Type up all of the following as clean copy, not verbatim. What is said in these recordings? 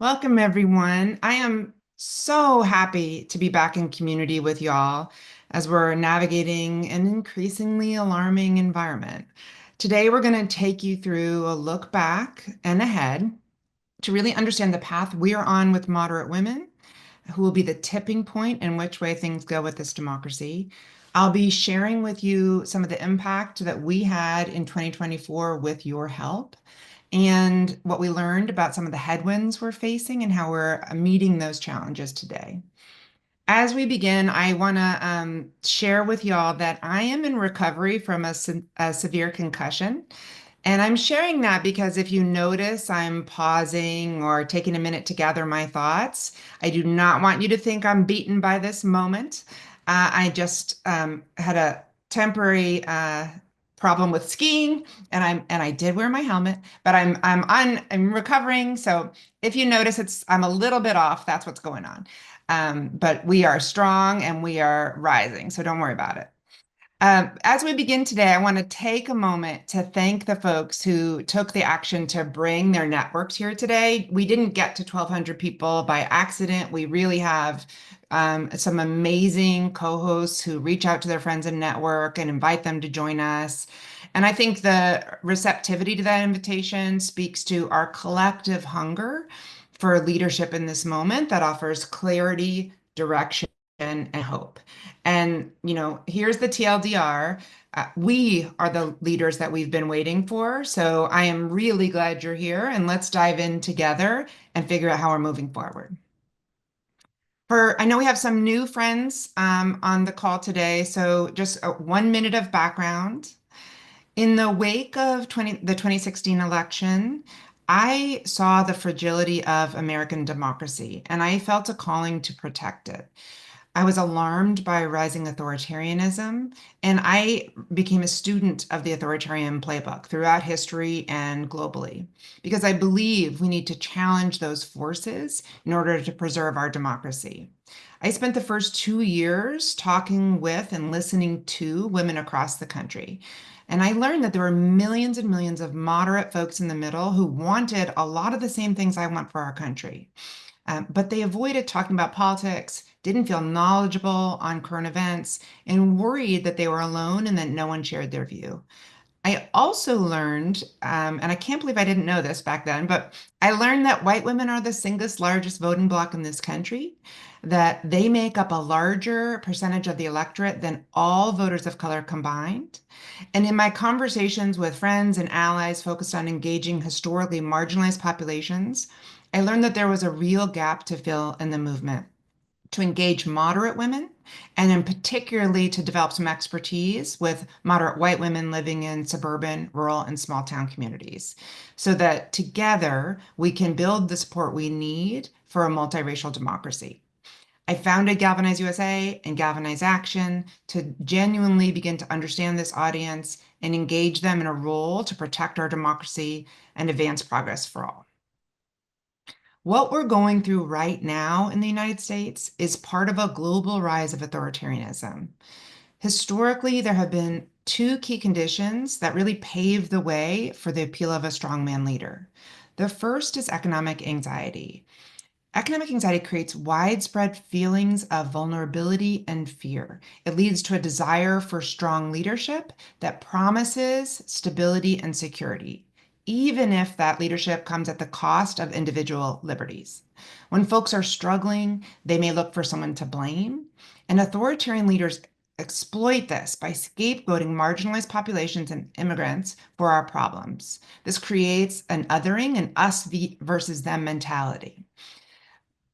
Welcome, everyone. I am so happy to be back in community with y'all as we're navigating an increasingly alarming environment. Today, we're going to take you through a look back and ahead to really understand the path we are on with moderate women, who will be the tipping point in which way things go with this democracy. I'll be sharing with you some of the impact that we had in 2024 with your help and what we learned about some of the headwinds we're facing and how we're meeting those challenges today. As we begin, I want to share with y'all that I am in recovery from a severe concussion. And I'm sharing that because if you notice I'm pausing or taking a minute to gather my thoughts, I do not want you to think I'm beaten by this moment. I just had a temporary problem with skiing, and I did wear my helmet, but I'm recovering. So if you notice I'm a little bit off, that's what's going on. But we are strong and we are rising, so don't worry about it. As we begin today, I want to take a moment to thank the folks who took the action to bring their networks here today. We didn't get to 1,200 people by accident. We really have some amazing co-hosts who reach out to their friends and network and invite them to join us. And I think the receptivity to that invitation speaks to our collective hunger for leadership in this moment that offers clarity, direction, and hope. And, here's the TLDR. We are the leaders that we've been waiting for. So I am really glad you're here, and let's dive in together and figure out how we're moving forward. I know we have some new friends on the call today. So just 1 minute of background. In the wake of the 2016 election, I saw the fragility of American democracy, and I felt a calling to protect it. I was alarmed by rising authoritarianism, and I became a student of the authoritarian playbook throughout history and globally, because I believe we need to challenge those forces in order to preserve our democracy. I spent the first 2 years talking with and listening to women across the country. And I learned that there were millions and millions of moderate folks in the middle who wanted a lot of the same things I want for our country. But they avoided talking about politics, didn't feel knowledgeable on current events, and worried that they were alone and that no one shared their view. I also learned, and I can't believe I didn't know this back then, but I learned that white women are the single largest voting bloc in this country, that they make up a larger percentage of the electorate than all voters of color combined. And in my conversations with friends and allies focused on engaging historically marginalized populations, I learned that there was a real gap to fill in the movement to engage moderate women, and in particularly to develop some expertise with moderate white women living in suburban, rural, and small town communities, so that together we can build the support we need for a multiracial democracy. I founded Galvanize USA and Galvanize Action to genuinely begin to understand this audience and engage them in a role to protect our democracy and advance progress for all. What we're going through right now in the United States is part of a global rise of authoritarianism. Historically, there have been two key conditions that really pave the way for the appeal of a strongman leader. The first is economic anxiety. Economic anxiety creates widespread feelings of vulnerability and fear. It leads to a desire for strong leadership that promises stability and security, even if that leadership comes at the cost of individual liberties. When folks are struggling, they may look for someone to blame, and authoritarian leaders exploit this by scapegoating marginalized populations and immigrants for our problems. This creates an othering and us versus them mentality.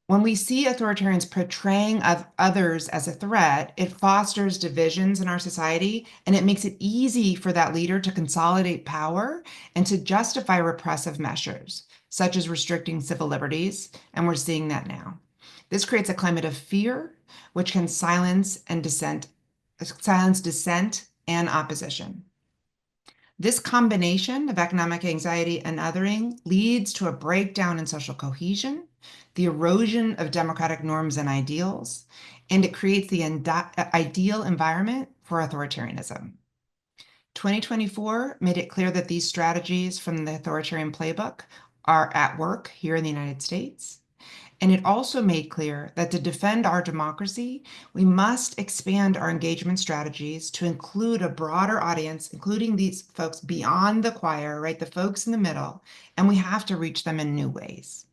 When we see authoritarians portraying of others as a threat, it fosters divisions in our society, and it makes it easy for that leader to consolidate power and to justify repressive measures, such as restricting civil liberties, and we're seeing that now. This creates a climate of fear, which can silence dissent and opposition. This combination of economic anxiety and othering leads to a breakdown in social cohesion, the erosion of democratic norms and ideals, and it creates the ideal environment for authoritarianism. 2024 made it clear that these strategies from the authoritarian playbook are at work here in the United States. And it also made clear that to defend our democracy, we must expand our engagement strategies to include a broader audience, including these folks beyond the choir, right? The folks in the middle, and we have to reach them in new ways.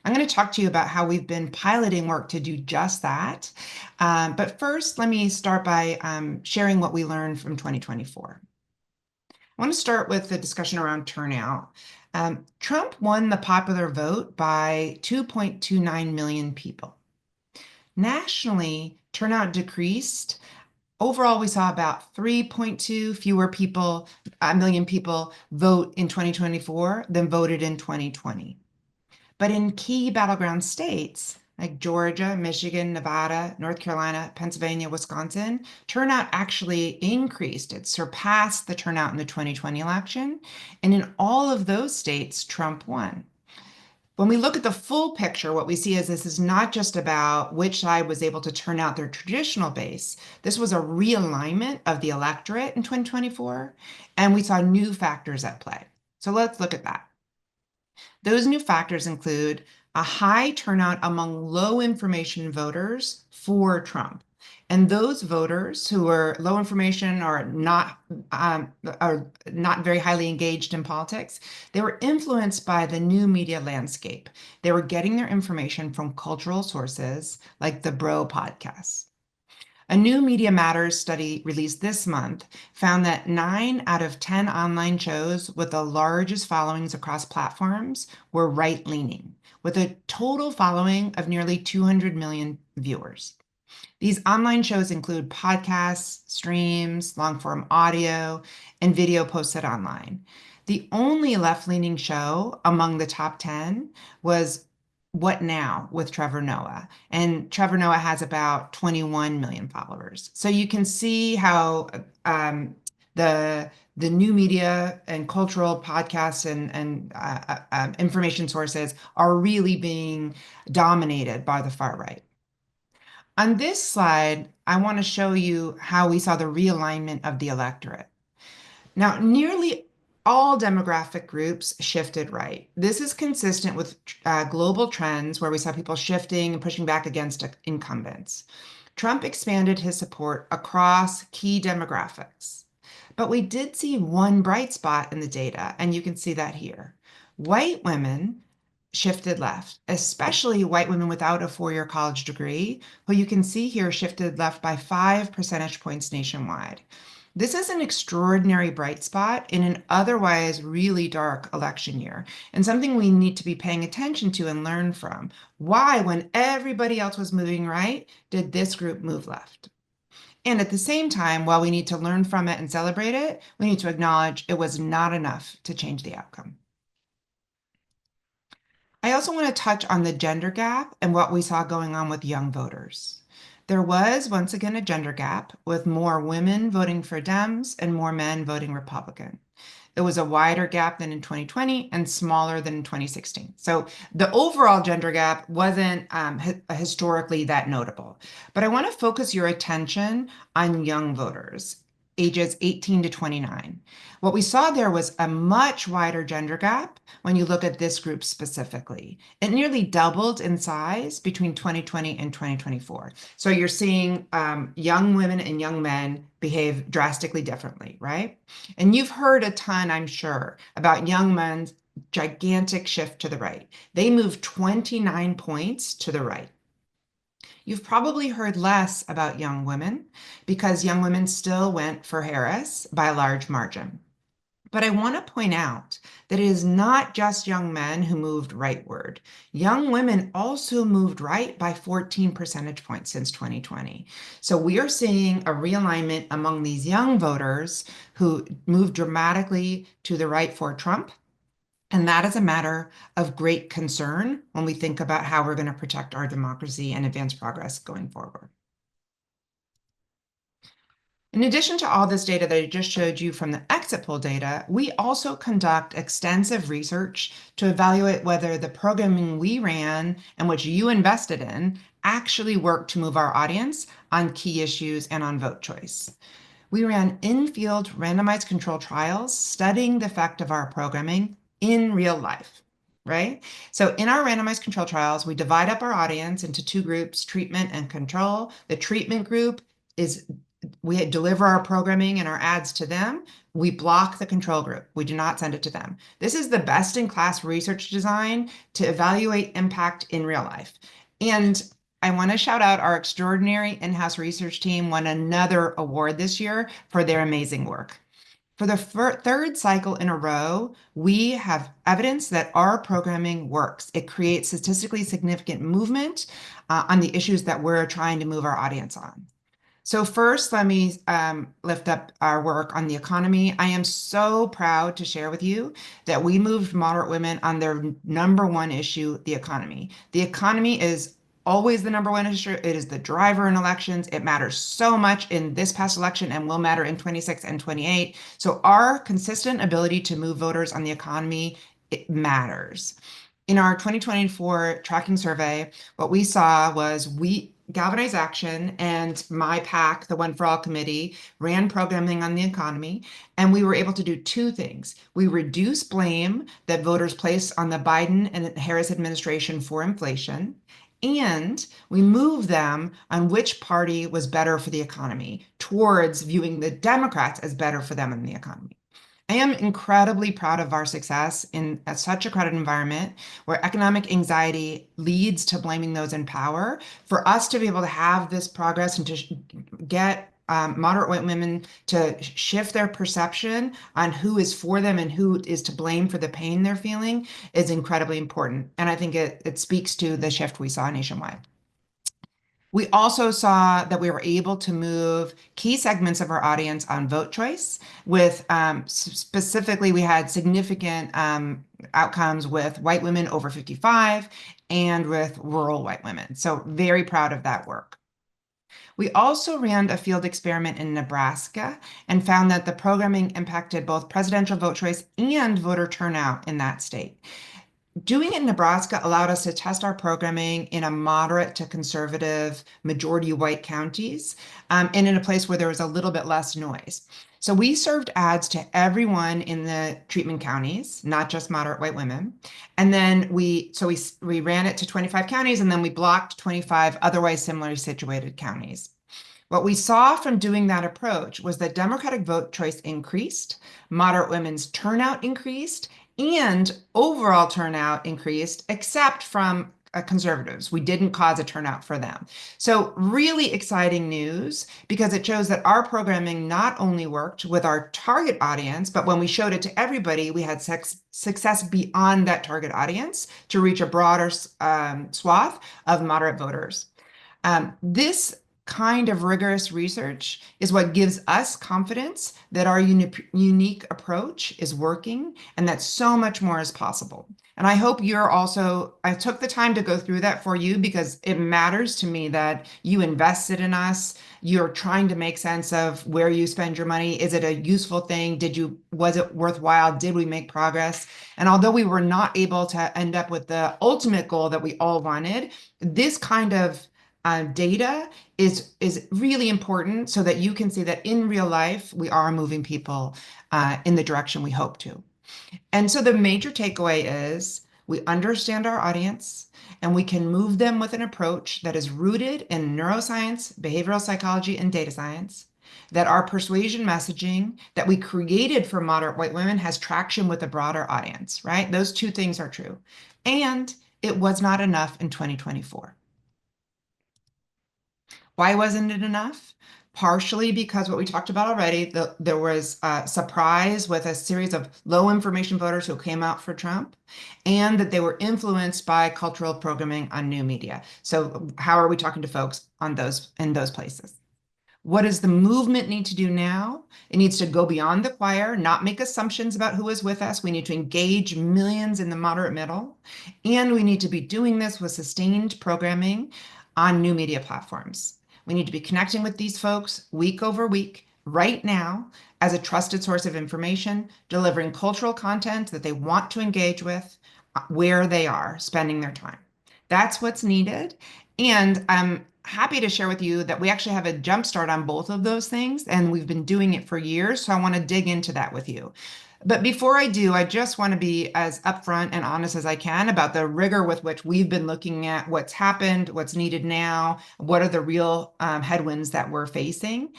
I'm going to talk to you about how we've been piloting work to do just that. But first, let me start by sharing what we learned from 2024. I want to start with the discussion around turnout. Trump won the popular vote by 2.29 million people. Nationally, turnout decreased. Overall, we saw about 3.2 fewer people, a million people vote in 2024 than voted in 2020. But in key battleground states like Georgia, Michigan, Nevada, North Carolina, Pennsylvania, Wisconsin, turnout actually increased. It surpassed the turnout in the 2020 election. And in all of those states, Trump won. When we look at the full picture, what we see is this is not just about which side was able to turn out their traditional base. This was a realignment of the electorate in 2024, and we saw new factors at play. So let's look at that. Those new factors include a high turnout among low information voters for Trump. And those voters who are low information or are not very highly engaged in politics, they were influenced by the new media landscape. They were getting their information from cultural sources like the Bro podcast. A new Media Matters study released this month found that 9 out of 10 online shows with the largest followings across platforms were right-leaning, with a total following of nearly 200 million viewers. These online shows include podcasts, streams, long-form audio, and video posted online. The only left-leaning show among the top 10 was What Now with Trevor Noah. And Trevor Noah has about 21 million followers. So you can see how the new media and cultural podcasts and information sources are really being dominated by the far right. On this slide, I want to show you how we saw the realignment of the electorate. Now, nearly all demographic groups shifted right. This is consistent with global trends where we saw people shifting and pushing back against incumbents. Trump expanded his support across key demographics. But we did see one bright spot in the data, and you can see that here. White women shifted left, especially white women without a four-year college degree, who you can see here shifted left by 5 percentage points nationwide. This is an extraordinary bright spot in an otherwise really dark election year, and something we need to be paying attention to and learn from. Why, when everybody else was moving right, did this group move left? And at the same time, while we need to learn from it and celebrate it, we need to acknowledge it was not enough to change the outcome. I also want to touch on the gender gap and what we saw going on with young voters. There was once again a gender gap with more women voting for Dems and more men voting Republican. It was a wider gap than in 2020 and smaller than in 2016. So the overall gender gap wasn't historically that notable. But I want to focus your attention on young voters, ages 18 to 29. What we saw there was a much wider gender gap when you look at this group specifically. It nearly doubled in size between 2020 and 2024. So you're seeing young women and young men behave drastically differently, right? And you've heard a ton, I'm sure, about young men's gigantic shift to the right. They moved 29 points to the right. You've probably heard less about young women because young women still went for Harris by a large margin. But I want to point out that it is not just young men who moved rightward. Young women also moved right by 14 percentage points since 2020. So we are seeing a realignment among these young voters who moved dramatically to the right for Trump. And that is a matter of great concern when we think about how we're going to protect our democracy and advance progress going forward. In addition to all this data that I just showed you from the exit poll data, we also conduct extensive research to evaluate whether the programming we ran and which you invested in actually worked to move our audience on key issues and on vote choice. We ran in-field randomized control trials studying the effect of our programming in real life. right? So in our randomized control trials, we divide up our audience into two groups, treatment and control. The treatment group is we deliver our programming and our ads to them. We block the control group. We do not send it to them. This is the best in class research design to evaluate impact in real life. And I want to shout out our extraordinary in-house research team won another award this year for their amazing work. For the third cycle in a row, we have evidence that our programming works. It creates statistically significant movement on the issues that we're trying to move our audience on. So first, let me lift up our work on the economy. I am so proud to share with you that we moved moderate women on their number one issue, the economy. The economy is always the number one issue. It is the driver in elections. It matters so much in this past election and will matter in 26 and 28. So our consistent ability to move voters on the economy, it matters. In our 2024 tracking survey, what we saw was we Galvanize Action and my PAC, the One for All committee, ran programming on the economy, and we were able to do two things. We reduce blame that voters place on the Biden and Harris administration for inflation, and we move them on which party was better for the economy towards viewing the Democrats as better for them in the economy. I am incredibly proud of our success in such a crowded environment where economic anxiety leads to blaming those in power. For us to be able to have this progress and to get moderate white women to shift their perception on who is for them and who is to blame for the pain they're feeling is incredibly important. And I think it speaks to the shift we saw nationwide. We also saw that we were able to move key segments of our audience on vote choice with specifically, we had significant outcomes with white women over 55 and with rural white women. So very proud of that work. We also ran a field experiment in Nebraska and found that the programming impacted both presidential vote choice and voter turnout in that state. Doing it in Nebraska allowed us to test our programming in a moderate to conservative majority white counties and in a place where there was a little bit less noise. So we served ads to everyone in the treatment counties, not just moderate white women. And then we ran it to 25 counties and then we blocked 25 otherwise similarly situated counties. What we saw from doing that approach was that Democratic vote choice increased, moderate women's turnout increased, and overall turnout increased, except from conservatives. We didn't cause a turnout for them. So really exciting news because it shows that our programming not only worked with our target audience, but when we showed it to everybody, we had success beyond that target audience to reach a broader swath of moderate voters. This kind of rigorous research is what gives us confidence that our unique approach is working and that so much more is possible. And I hope I took the time to go through that for you because it matters to me that you invested in us. You're trying to make sense of where you spend your money. Is it a useful thing? Was it worthwhile? Did we make progress? And although we were not able to end up with the ultimate goal that we all wanted, this kind of data is really important so that you can see that in real life, we are moving people in the direction we hope to. And so the major takeaway is we understand our audience and we can move them with an approach that is rooted in neuroscience, behavioral psychology, and data science, that our persuasion messaging that we created for moderate white women has traction with a broader audience, right? Those two things are true. And it was not enough in 2024. Why wasn't it enough? Partially because what we talked about already, there was a surprise with a series of low information voters who came out for Trump, and that they were influenced by cultural programming on new media. So how are we talking to folks in those places? What does the movement need to do now? It needs to go beyond the choir, not make assumptions about who is with us. We need to engage millions in the moderate middle, and we need to be doing this with sustained programming on new media platforms. We need to be connecting with these folks week over week, right now, as a trusted source of information, delivering cultural content that they want to engage with where they are spending their time. That's what's needed. And I'm happy to share with you that we actually have a jump start on both of those things, and we've been doing it for years. So I want to dig into that with you. But before I do, I just want to be as upfront and honest as I can about the rigor with which we've been looking at what's happened, what's needed now, what are the real headwinds that we're facing.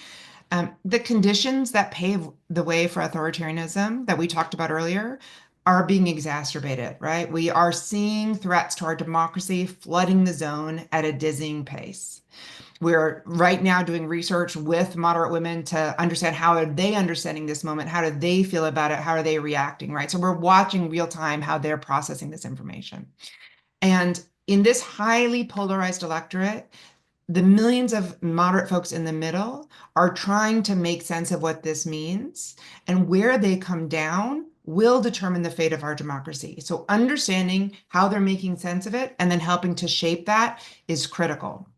The conditions that pave the way for authoritarianism that we talked about earlier are being exacerbated, right? We are seeing threats to our democracy flooding the zone at a dizzying pace. We're right now doing research with moderate women to understand how are they understanding this moment? How do they feel about it? How are they reacting, right? So we're watching real time how they're processing this information. And in this highly polarized electorate, the millions of moderate folks in the middle are trying to make sense of what this means, and where they come down will determine the fate of our democracy. So understanding how they're making sense of it and then helping to shape that is critical.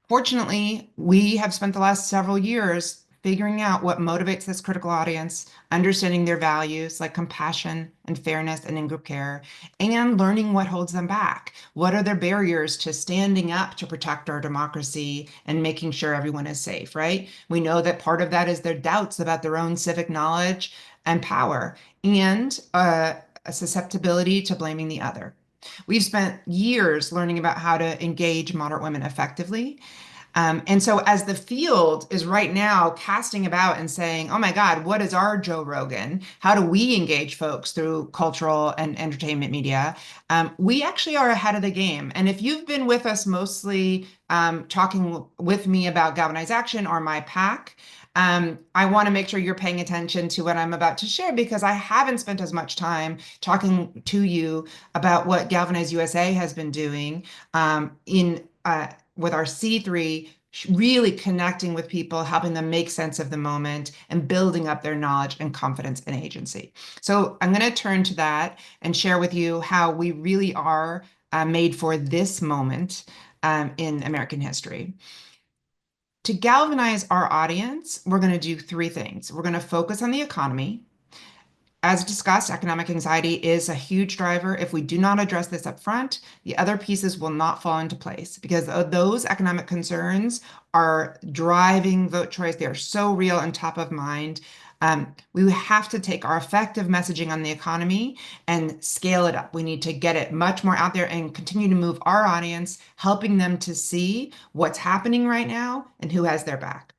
Fortunately, we have spent the last several years figuring out what motivates this critical audience, understanding their values like compassion and fairness and in-group care, and learning what holds them back. What are their barriers to standing up to protect our democracy and making sure everyone is safe, right? We know that part of that is their doubts about their own civic knowledge and power, and a susceptibility to blaming the other. We've spent years learning about how to engage moderate women effectively. And so, as the field is right now casting about and saying, oh my God, what is our Joe Rogan? How do we engage folks through cultural and entertainment media? We actually are ahead of the game. And if you've been with us mostly talking with me about Galvanize Action or my pack, I want to make sure you're paying attention to what I'm about to share because I haven't spent as much time talking to you about what Galvanize USA has been doing in with our C3, really connecting with people, helping them make sense of the moment and building up their knowledge and confidence and agency. So I'm going to turn to that and share with you how we really are made for this moment in American history. To galvanize our audience, we're going to do three things. We're going to focus on the economy. As discussed, economic anxiety is a huge driver. If we do not address this up front, the other pieces will not fall into place because those economic concerns are driving vote choice. They are so real and top of mind. We have to take our effective messaging on the economy and scale it up. We need to get it much more out there and continue to move our audience, helping them to see what's happening right now and who has their back.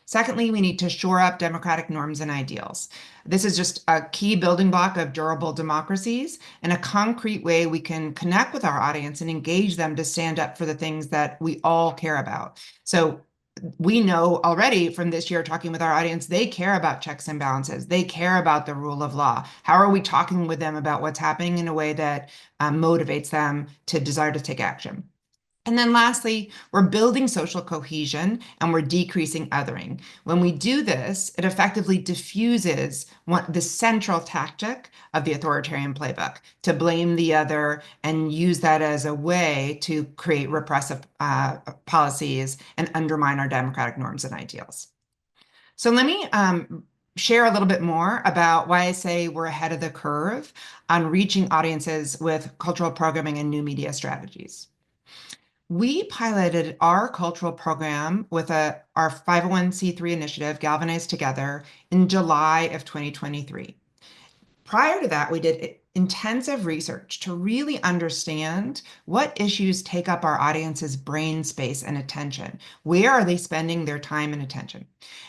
Secondly, we need to shore up democratic norms and ideals. This is just a key building block of durable democracies and a concrete way we can connect with our audience and engage them to stand up for the things that we all care about. So we know already from this year talking with our audience, they care about checks and balances. They care about the rule of law. How are we talking with them about what's happening in a way that motivates them to desire to take action? And then lastly, we're building social cohesion and we're decreasing othering. When we do this, it effectively diffuses the central tactic of the authoritarian playbook to blame the other and use that as a way to create repressive policies and undermine our democratic norms and ideals. So let me share a little bit more about why I say we're ahead of the curve on reaching audiences with cultural programming and new media strategies. We piloted our cultural program with our 501c3 initiative, Galvanize Together, in July of 2023. Prior to that, we did intensive research to really understand what issues take up our audience's brain space and attention. Where are they spending their time and attention?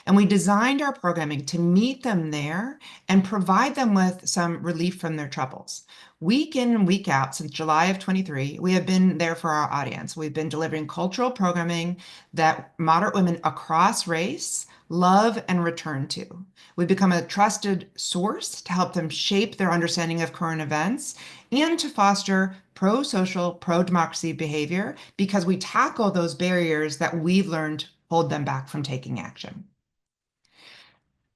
And we designed our programming to meet them there and provide them with some relief from their troubles. Week in and week out, since July of 23, we have been there for our audience. We've been delivering cultural programming that moderate women across race love and return to. We've become a trusted source to help them shape their understanding of current events and to foster pro-social, pro-democracy behavior because we tackle those barriers that we've learned hold them back from taking action.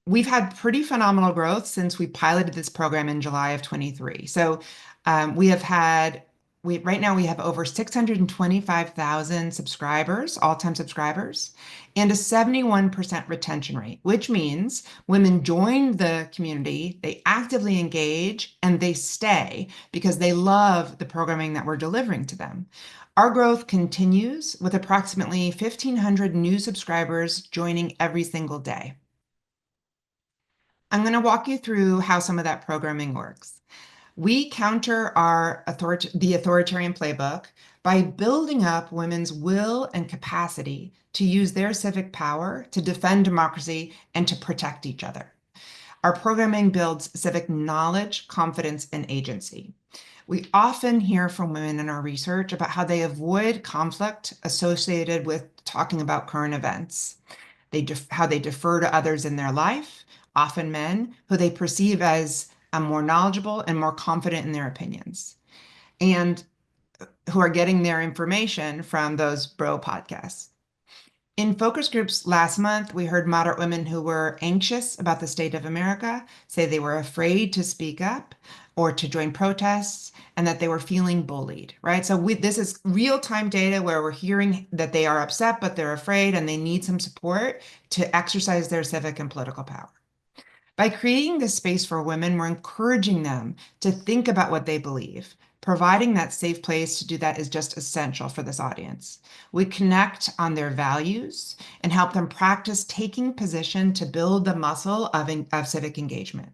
We've had pretty phenomenal growth since we piloted this program in July of 23. So right now we have over 625,000 subscribers, all-time subscribers, and a 71% retention rate, which means women join the community, they actively engage, and they stay because they love the programming that we're delivering to them. Our growth continues with approximately 1,500 new subscribers joining every single day. I'm going to walk you through how some of that programming works. We counter the authoritarian playbook by building up women's will and capacity to use their civic power to defend democracy and to protect each other. Our programming builds civic knowledge, confidence, and agency. We often hear from women in our research about how they avoid conflict associated with talking about current events. How they defer to others in their life, often men, who they perceive as more knowledgeable and more confident in their opinions, and who are getting their information from those bro podcasts. In focus groups last month, we heard moderate women who were anxious about the state of America say they were afraid to speak up or to join protests and that they were feeling bullied, right? So this is real-time data where we're hearing that they are upset, but they're afraid and they need some support to exercise their civic and political power. By creating this space for women, we're encouraging them to think about what they believe. Providing that safe place to do that is just essential for this audience. We connect on their values and help them practice taking position to build the muscle of civic engagement.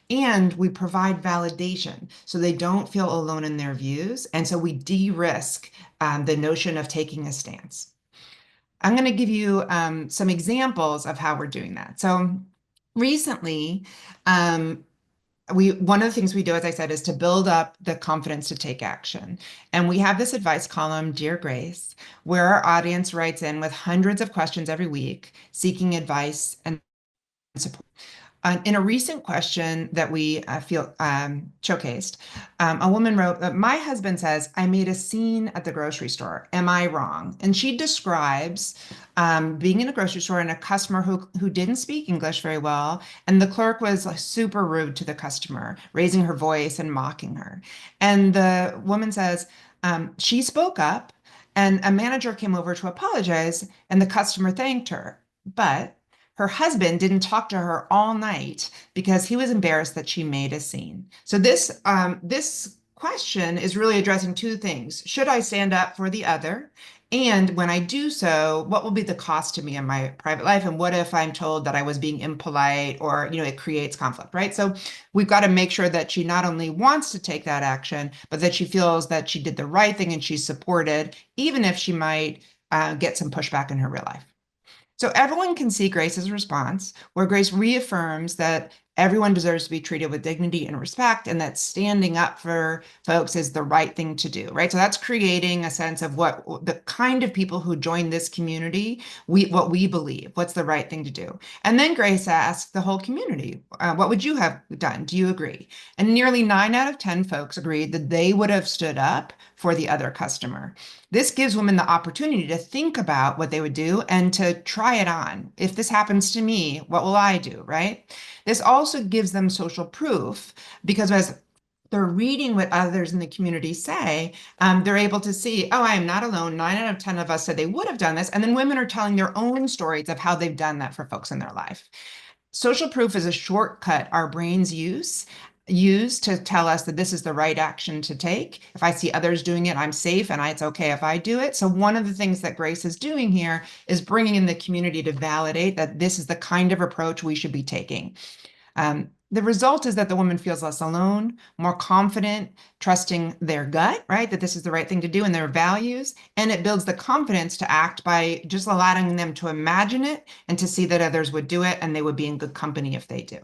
And we provide validation so they don't feel alone in their views. And so we de-risk the notion of taking a stance. I'm going to give you some examples of how we're doing that. So recently, one of the things we do, as I said, is to build up the confidence to take action. And we have this advice column, Dear Grace, where our audience writes in with hundreds of questions every week, seeking advice and support. In a recent question that we feel showcased, a woman wrote that my husband says, I made a scene at the grocery store. Am I wrong? And she describes being in a grocery store and a customer who didn't speak English very well. And the clerk was super rude to the customer, raising her voice and mocking her. And the woman says, she spoke up and a manager came over to apologize and the customer thanked her. But her husband didn't talk to her all night because he was embarrassed that she made a scene. So this question is really addressing two things. Should I stand up for the other? And when I do so, what will be the cost to me in my private life? And what if I'm told that I was being impolite or, it creates conflict, right? So we've got to make sure that she not only wants to take that action, but that she feels that she did the right thing and she's supported, even if she might get some pushback in her real life. So everyone can see Grace's response, where Grace reaffirms that everyone deserves to be treated with dignity and respect, and that standing up for folks is the right thing to do, right? So that's creating a sense of what the kind of people who join this community, what we believe, what's the right thing to do. And then Grace asked the whole community, what would you have done? Do you agree? And nearly 9 out of 10 folks agreed that they would have stood up for the other customer. This gives women the opportunity to think about what they would do and to try it on. If this happens to me, what will I do, right? This also gives them social proof because as they're reading what others in the community say, they're able to see, oh, I am not alone. 9 out of 10 of us said they would have done this. And then women are telling their own stories of how they've done that for folks in their life. Social proof is a shortcut our brains use to tell us that this is the right action to take. If I see others doing it, I'm safe and it's okay if I do it. So one of the things that Grace is doing here is bringing in the community to validate that this is the kind of approach we should be taking. The result is that the woman feels less alone, more confident, trusting their gut, right? That this is the right thing to do and their values. And it builds the confidence to act by just allowing them to imagine it and to see that others would do it and they would be in good company if they do.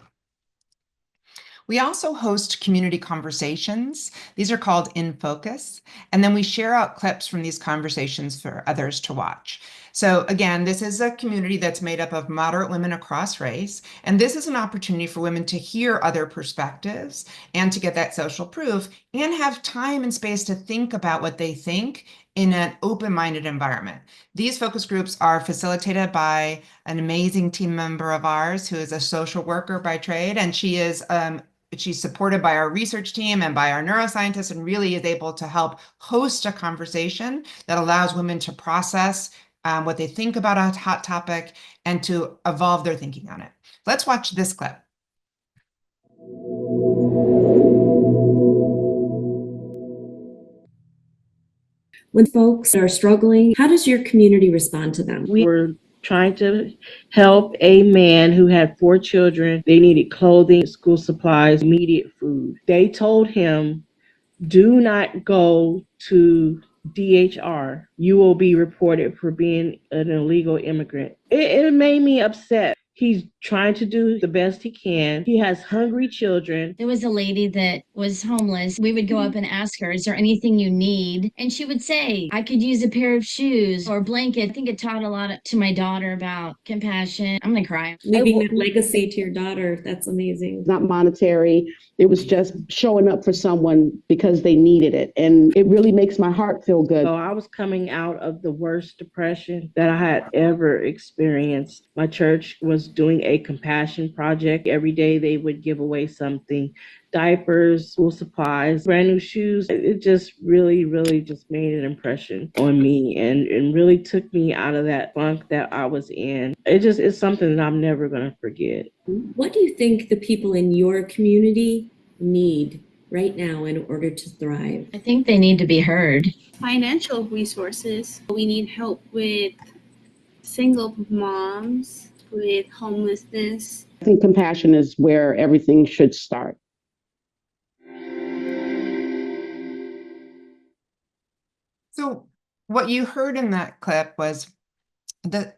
We also host community conversations. These are called In Focus. And then we share out clips from these conversations for others to watch. So again, this is a community that's made up of moderate women across race. And this is an opportunity for women to hear other perspectives and to get that social proof and have time and space to think about what they think in an open-minded environment. These focus groups are facilitated by an amazing team member of ours who is a social worker by trade, and she's supported by our research team and by our neuroscientists and really is able to help host a conversation that allows women to process what they think about a hot topic and to evolve their thinking on it. Let's watch this clip. When folks are struggling, how does your community respond to them? We're trying to help a man who had 4 children. They needed clothing, school supplies, immediate food. They told him, do not go to DHR. You will be reported for being an illegal immigrant. It made me upset. He's trying to do the best he can. He has hungry children. There was a lady that was homeless. We would go up and ask her, is there anything you need? And she would say, I could use a pair of shoes or a blanket. I think it taught a lot to my daughter about compassion. I'm going to cry. Leaving that legacy to your daughter, that's amazing. Not monetary. It was just showing up for someone because they needed it. And it really makes my heart feel good. So I was coming out of the worst depression that I had ever experienced. My church was doing a compassion project. Every day they would give away something, diapers, school supplies, brand new shoes. It just really just made an impression on me and really took me out of that funk that I was in. It's something that I'm never going to forget. What do you think the people in your community need right now in order to thrive? I think they need to be heard. Financial resources. We need help with single moms, with homelessness. I think compassion is where everything should start. So what you heard in that clip was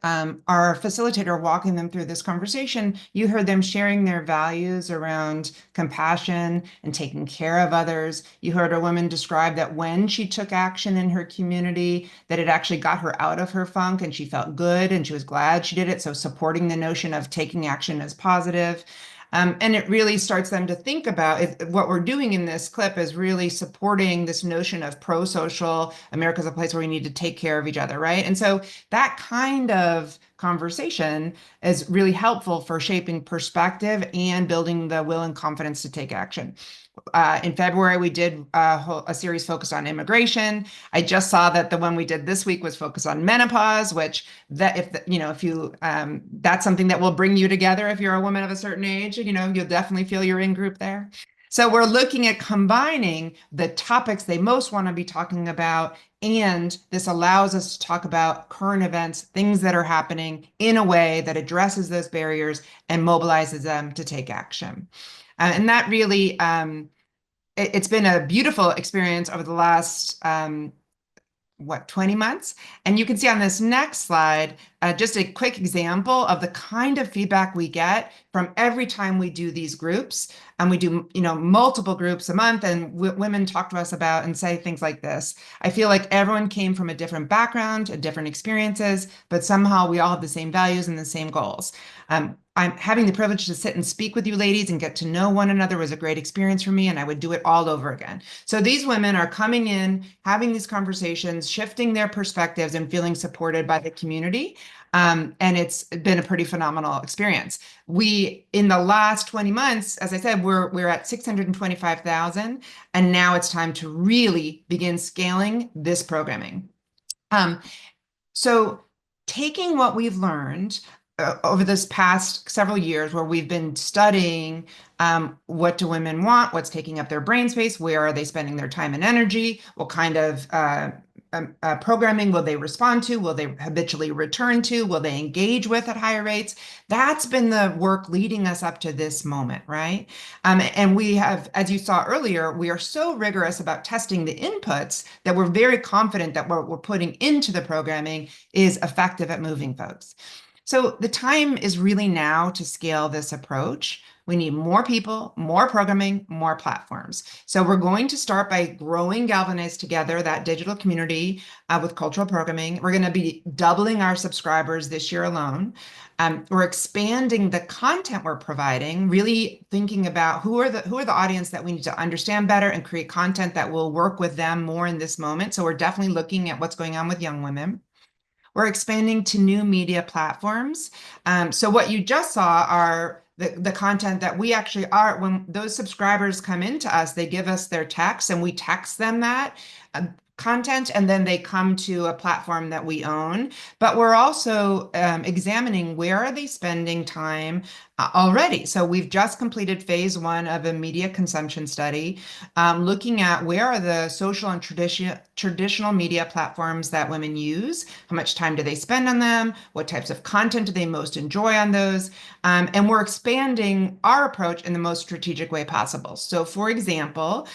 our facilitator walking them through this conversation. You heard them sharing their values around compassion and taking care of others. You heard a woman describe that when she took action in her community, that it actually got her out of her funk and she felt good and she was glad she did it. So supporting the notion of taking action as positive. And it really starts them to think about what we're doing in this clip is really supporting this notion of pro-social. America's a place where we need to take care of each other, right? And so that kind of conversation is really helpful for shaping perspective and building the will and confidence to take action. In February, we did a series focused on immigration. I just saw that the one we did this week was focused on menopause, which that's something that will bring you together if you're a woman of a certain age. You'll definitely feel you're in group there. So we're looking at combining the topics they most want to be talking about, and this allows us to talk about current events, things that are happening in a way that addresses those barriers and mobilizes them to take action. And that really, it's been a beautiful experience over the last 20 months. And you can see on this next slide, just a quick example of the kind of feedback we get from every time we do these groups. And we do, multiple groups a month, and women talk to us about and say things like this. I feel like everyone came from a different background and different experiences, but somehow we all have the same values and the same goals. I'm having the privilege to sit and speak with you ladies and get to know one another was a great experience for me, and I would do it all over again. So these women are coming in, having these conversations, shifting their perspectives and feeling supported by the community. And it's been a pretty phenomenal experience. In the last 20 months, as I said, we're at 625,000, and now it's time to really begin scaling this programming. So taking what we've learned over this past several years, where we've been studying what do women want, what's taking up their brain space, where are they spending their time and energy, what kind of programming will they respond to, will they habitually return to, will they engage with at higher rates? That's been the work leading us up to this moment, right? And we have, as you saw earlier, we are so rigorous about testing the inputs that we're very confident that what we're putting into the programming is effective at moving folks. So the time is really now to scale this approach. We need more people, more programming, more platforms. So we're going to start by growing Galvanize Together, that digital community with cultural programming. We're going to be doubling our subscribers this year alone. We're expanding the content we're providing, really thinking about who are the audience that we need to understand better and create content that will work with them more in this moment. So we're definitely looking at what's going on with young women. We're expanding to new media platforms. So what you just saw are the content that we actually are, when those subscribers come into us, they give us their text and we text them that content, and then they come to a platform that we own. But we're also examining where are they spending time Already. So we've just completed phase one of a media consumption study, looking at where are the social and traditional media platforms that women use, how much time do they spend on them, what types of content do they most enjoy on those, and we're expanding our approach in the most strategic way possible. So for example,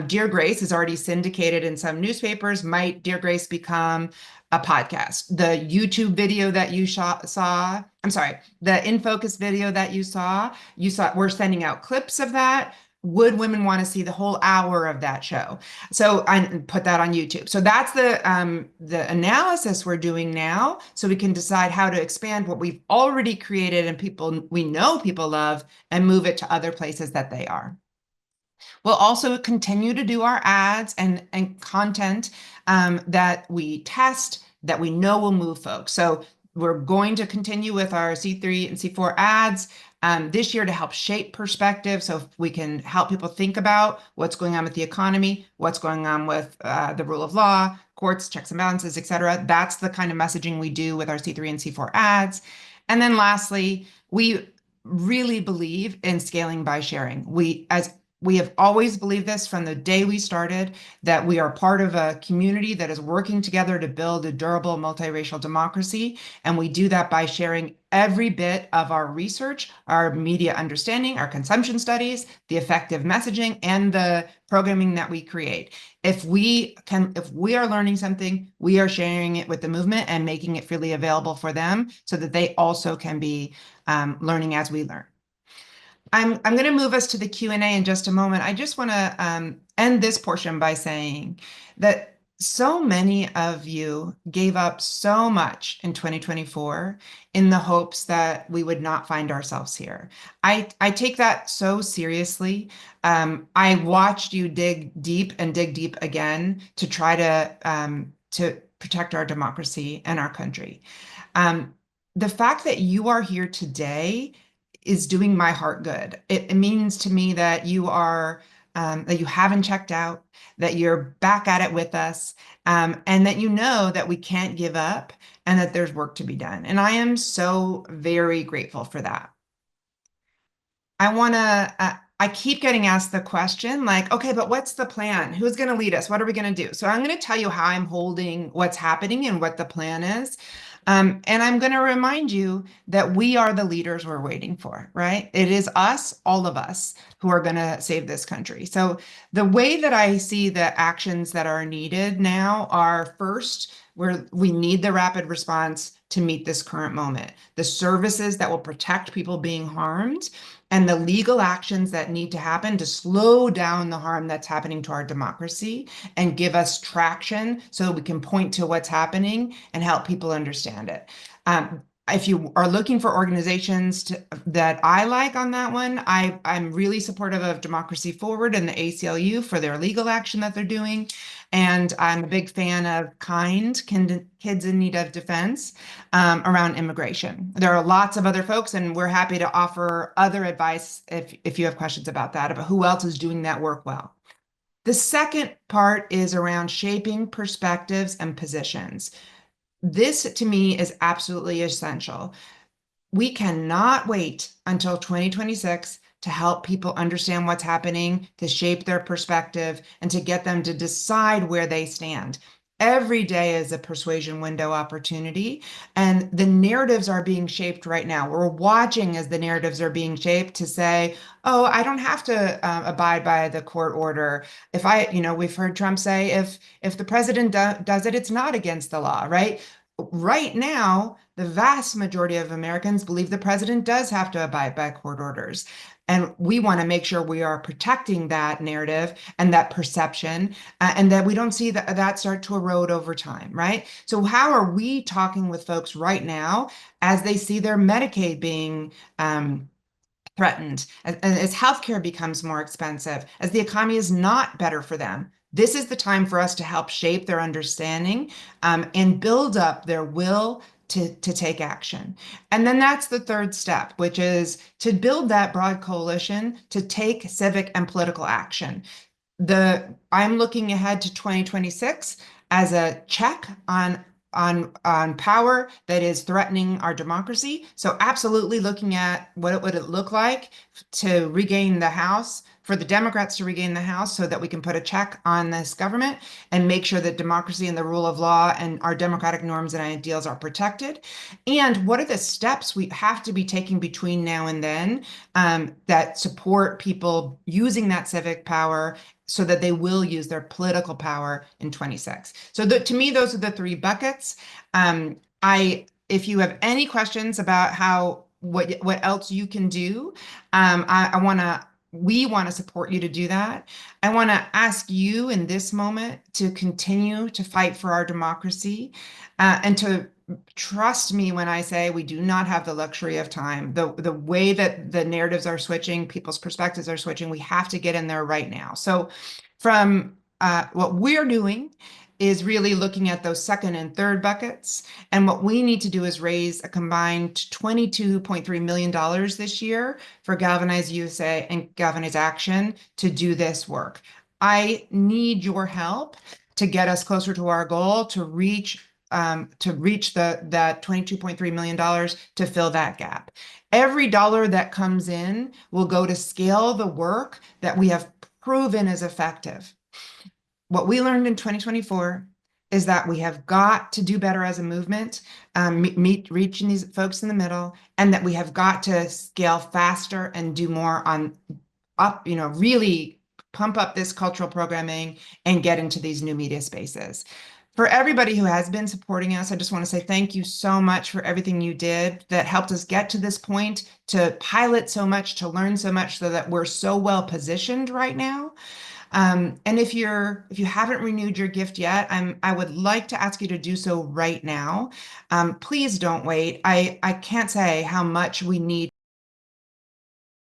Dear Grace is already syndicated in some newspapers. Might Dear Grace become a podcast? The YouTube video that you saw, I'm sorry, the In Focus video that you saw, we're sending out clips of that. Would women want to see the whole hour of that show? So I put that on YouTube. So that's the analysis we're doing now, so we can decide how to expand what we've already created and people we know people love and move it to other places that they are. We'll also continue to do our ads and content that we test that we know will move folks. So we're going to continue with our C3 and C4 ads this year to help shape perspective. So we can help people think about what's going on with the economy, what's going on with the rule of law, courts, checks and balances, et cetera. That's the kind of messaging we do with our C3 and C4 ads. And then lastly, we really believe in scaling by sharing. We have always believed this from the day we started, that we are part of a community that is working together to build a durable multiracial democracy. And we do that by sharing every bit of our research, our media understanding, our consumption studies, the effective messaging, and the programming that we create. If we are learning something, we are sharing it with the movement and making it freely available for them so that they also can be learning as we learn. I'm going to move us to the Q&A in just a moment. I just want to end this portion by saying that so many of you gave up so much in 2024 in the hopes that we would not find ourselves here. I take that so seriously. I watched you dig deep and dig deep again to try to protect our democracy and our country. The fact that you are here today is doing my heart good. It means to me that you are that you haven't checked out, that you're back at it with us, and that you know that we can't give up and that there's work to be done. And I am so very grateful for that. I keep getting asked the question like, okay, but what's the plan? Who's going to lead us? What are we going to do? So I'm going to tell you how I'm holding what's happening and what the plan is. And I'm going to remind you that we are the leaders we're waiting for, right? It is us, all of us, who are going to save this country. So the way that I see the actions that are needed now are first, where we need the rapid response to meet this current moment, the services that will protect people being harmed, and the legal actions that need to happen to slow down the harm that's happening to our democracy and give us traction so we can point to what's happening and help people understand it. If you are looking for organizations that I like on that one, I'm really supportive of Democracy Forward and the ACLU for their legal action that they're doing. And I'm a big fan of KIND, Kids in Need of Defense, around immigration. There are lots of other folks, and we're happy to offer other advice if you have questions about that, about who else is doing that work well. The second part is around shaping perspectives and positions. This, to me, is absolutely essential. We cannot wait until 2026 to help people understand what's happening, to shape their perspective, and to get them to decide where they stand. Every day is a persuasion window opportunity, and the narratives are being shaped right now. We're watching as the narratives are being shaped to say, oh, I don't have to abide by the court order. We've heard Trump say, if the president does it, it's not against the law, right? Right now, the vast majority of Americans believe the president does have to abide by court orders. And we want to make sure we are protecting that narrative and that perception, and that we don't see that start to erode over time, right? So how are we talking with folks right now as they see their Medicaid being threatened, as healthcare becomes more expensive, as the economy is not better for them? This is the time for us to help shape their understanding and build up their will to take action. And then that's the third step, which is to build that broad coalition to take civic and political action. I'm looking ahead to 2026 as a check on on power that is threatening our democracy. So absolutely looking at what it would it look like to regain the House, for the Democrats to regain the House so that we can put a check on this government and make sure that democracy and the rule of law and our democratic norms and ideals are protected. And what are the steps we have to be taking between now and then that support people using that civic power so that they will use their political power in 26. So to me, those are the three buckets. If you have any questions about what else you can do, we want to support you to do that. I want to ask you in this moment to continue to fight for our democracy and to trust me when I say we do not have the luxury of time. The way that the narratives are switching, people's perspectives are switching, we have to get in there right now. So from what we're doing is really looking at those second and third buckets. And what we need to do is raise a combined $22.3 million this year for Galvanize USA and Galvanize Action to do this work. I need your help to get us closer to our goal to reach that $22.3 million to fill that gap. Every dollar that comes in will go to scale the work that we have proven is effective. What we learned in 2024 is that we have got to do better as a movement, reaching these folks in the middle, and that we have got to scale faster and do more really pump up this cultural programming and get into these new media spaces. For everybody who has been supporting us, I just want to say thank you so much for everything you did that helped us get to this point, to pilot so much, to learn so much, so that we're so well positioned right now. And if you haven't renewed your gift yet, I would like to ask you to do so right now. Please don't wait. I can't say how much we need